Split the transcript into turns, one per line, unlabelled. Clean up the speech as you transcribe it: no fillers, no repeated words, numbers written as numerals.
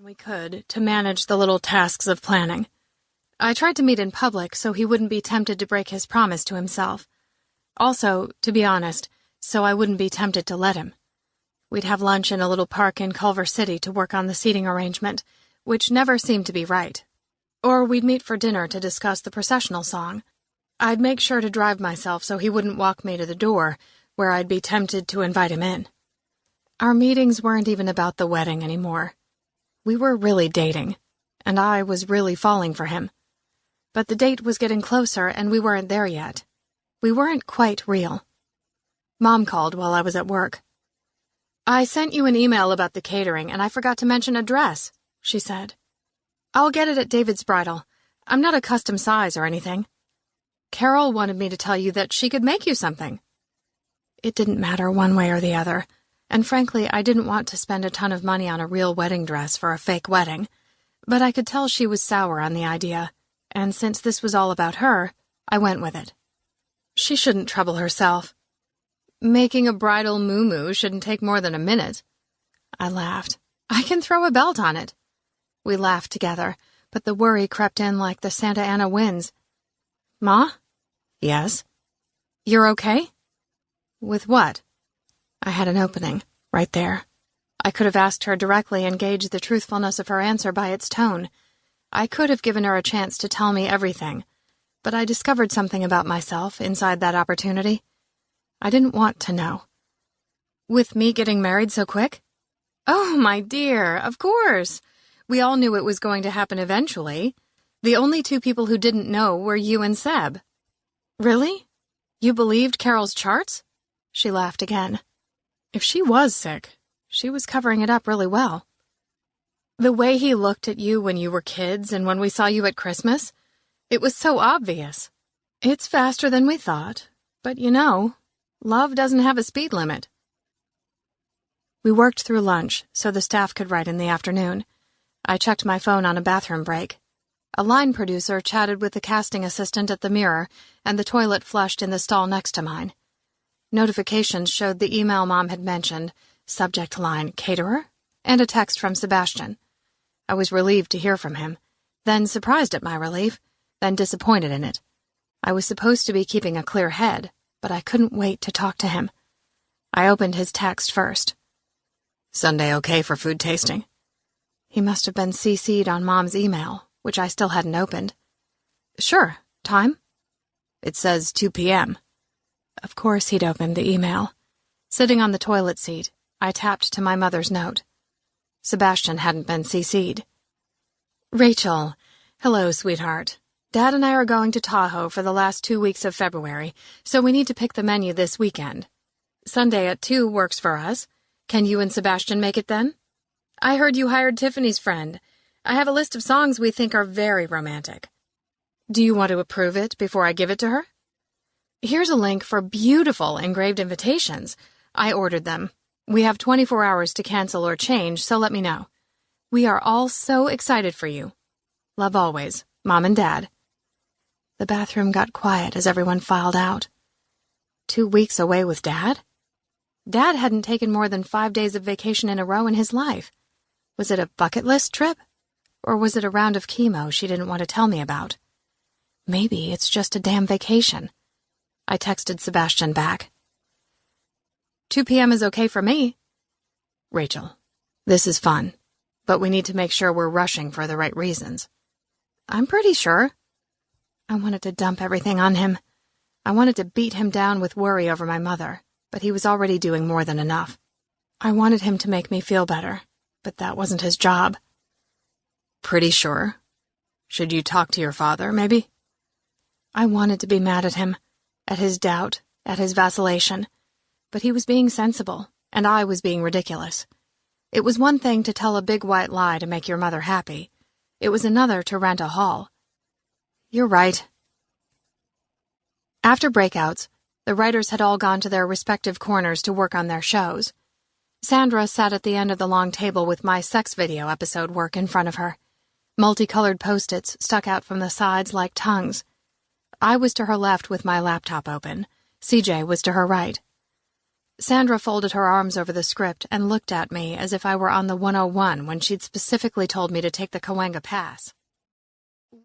we could to manage the little tasks of planning. I tried to meet in public so he wouldn't be tempted to break his promise to himself. Also, to be honest, so I wouldn't be tempted to let him. We'd have lunch in a little park in Culver City to work on the seating arrangement, which never seemed to be right. Or we'd meet for dinner to discuss the processional song. I'd make sure to drive myself so he wouldn't walk me to the door, where I'd be tempted to invite him in. Our meetings weren't even about the wedding anymore. We were really dating, and I was really falling for him. But the date was getting closer, and we weren't there yet. We weren't quite real. Mom called while I was at work. "I sent you an email about the catering, and I forgot to mention a dress," she said. "I'll get it at David's Bridal. I'm not a custom size or anything. Carol wanted me to tell you that she could make you something." It didn't matter one way or the other, and frankly, I didn't want to spend a ton of money on a real wedding dress for a fake wedding, but I could tell she was sour on the idea, and since this was all about her, I went with it. She shouldn't trouble herself. Making a bridal muumuu shouldn't take more than a minute. I laughed. I can throw a belt on it. We laughed together, but the worry crept in like the Santa Ana winds. "Ma?" "Yes?" "You're okay?" "With what?" I had an opening, right there. I could have asked her directly and gauged the truthfulness of her answer by its tone. I could have given her a chance to tell me everything, but I discovered something about myself inside that opportunity. I didn't want to know. "With me getting married so quick?" "Oh, my dear, of course. We all knew it was going to happen eventually. The only two people who didn't know were you and Seb." "Really? You believed Carol's charts?" She laughed again. If she was sick, she was covering it up really well. "The way he looked at you when you were kids and when we saw you at Christmas, it was so obvious. It's faster than we thought, but you know, love doesn't have a speed limit." We worked through lunch so the staff could write in the afternoon. I checked my phone on a bathroom break. A line producer chatted with the casting assistant at the mirror, and the toilet flushed in the stall next to mine. Notifications showed the email Mom had mentioned, subject line caterer, and a text from Sebastian. I was relieved to hear from him, then surprised at my relief, then disappointed in it. I was supposed to be keeping a clear head, but I couldn't wait to talk to him. I opened his text first. "Sunday okay for food tasting?" He must have been CC'd on Mom's email, which I still hadn't opened. "Sure. Time?" "It says 2 p.m. Of course he'd opened the email. Sitting on the toilet seat, I tapped to my mother's note. Sebastian hadn't been CC'd. "Rachel, hello, sweetheart. Dad and I are going to Tahoe for the last 2 weeks of February, so we need to pick the menu this weekend. Sunday at 2 works for us. Can you and Sebastian make it then? I heard you hired Tiffany's friend. I have a list of songs we think are very romantic. Do you want to approve it before I give it to her? Here's a link for beautiful engraved invitations. I ordered them. We have 24 hours to cancel or change, so let me know. We are all so excited for you. Love always, Mom and Dad." The bathroom got quiet as everyone filed out. 2 weeks away with Dad? Dad hadn't taken more than 5 days of vacation in a row in his life. Was it a bucket list trip? Or was it a round of chemo she didn't want to tell me about? Maybe it's just a damn vacation. I texted Sebastian back. 2 p.m. is okay for me. "Rachel, this is fun, but we need to make sure we're rushing for the right reasons." "I'm pretty sure." I wanted to dump everything on him. I wanted to beat him down with worry over my mother, but he was already doing more than enough. I wanted him to make me feel better, but that wasn't his job. "Pretty sure? Should you talk to your father, maybe?" I wanted to be mad at him, at his doubt, at his vacillation, but he was being sensible, and I was being ridiculous. It was one thing to tell a big white lie to make your mother happy. It was another to rent a hall. "You're right." After breakouts, the writers had all gone to their respective corners to work on their shows. Sandra sat at the end of the long table with my sex video episode work in front of her. Multicolored post-its stuck out from the sides like tongues. I was to her left with my laptop open. CJ was to her right. Sandra folded her arms over the script and looked at me as if I were on the 101 when she'd specifically told me to take the Cahuenga Pass.